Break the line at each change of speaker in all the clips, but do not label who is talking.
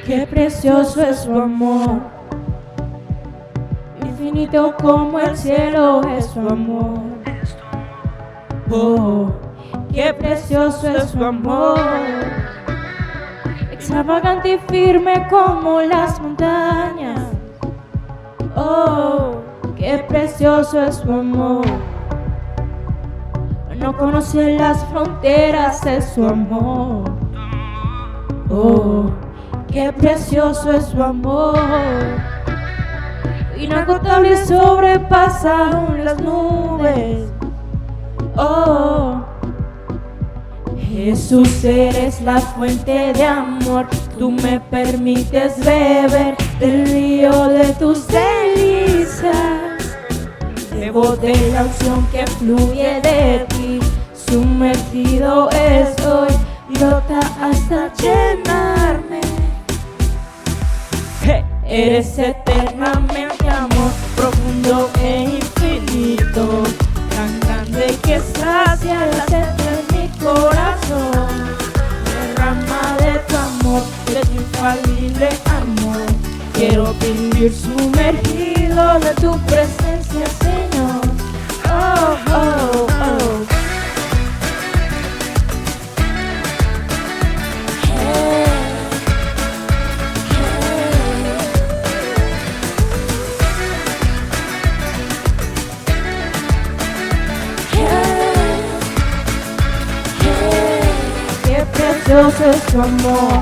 Qué precioso es su amor, infinito como el cielo es su amor. Oh, qué precioso es su amor, extravagante y firme como las montañas. Oh, qué precioso es su amor, no conoce las fronteras de su amor. Oh, qué precioso es su amor, inagotable, sobrepasa aún las nubes. Oh, Jesús, eres la fuente de amor, tú me permites beber del río de tus delicias. Bebo de la unción que fluye de ti, sumergido estoy, brota hasta llenarme. Eres eternamente amor, profundo e infinito, tan grande que sacia la sed de mi corazón. Derrama de tu amor, de tu infalible amor, quiero vivir sumergido de tu presencia, Señor. Oh, oh, oh. Precioso es su amor,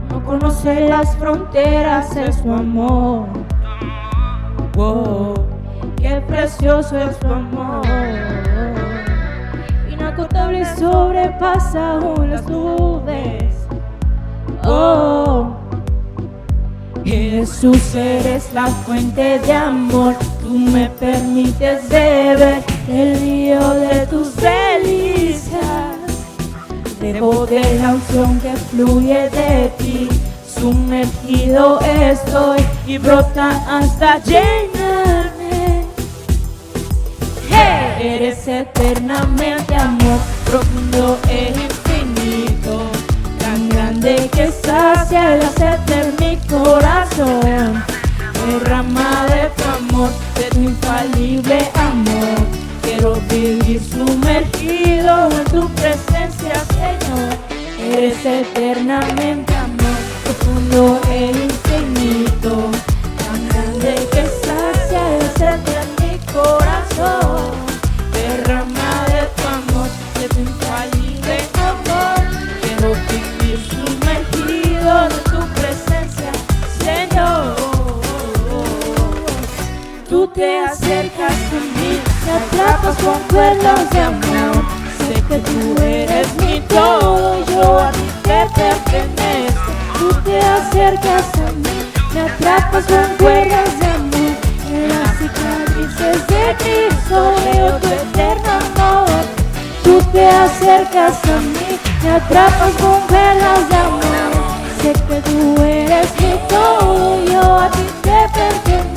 no conoce las fronteras de su amor. Oh, qué precioso es su amor, inagotable, sobrepasa aún las nubes. Oh, Jesús, eres la fuente de amor, tú me permites beber el río de tus delicias. Bebo de la unción que fluye de ti, sumergido estoy y brota hasta llenarme. Eres eternamente amor, profundo e infinito, tan grande que sacia la sed de mi corazón. Derrama de tu amor, de tu infalible amor, quiero vivir sumergido en tu presencia, Señor. Eres eternamente amor, profundo e infinito, tan grande que sacia la sed de mi corazón. Derrama de tu amor, de tu infalible amor, quiero vivir sumergido en tu presencia, Señor. Tú te acercas a mí, me atrapas con cuerdas de amor. Sé que tú eres mi todo, yo a ti te pertenezco. Tú te acercas a mí, me atrapas con cuerdas de amor. En las cicatrices de Cristo veo tu eterno amor. Tú te acercas a mí, me atrapas con cuerdas de amor. Sé que tú eres mi todo, yo a ti te pertenezco.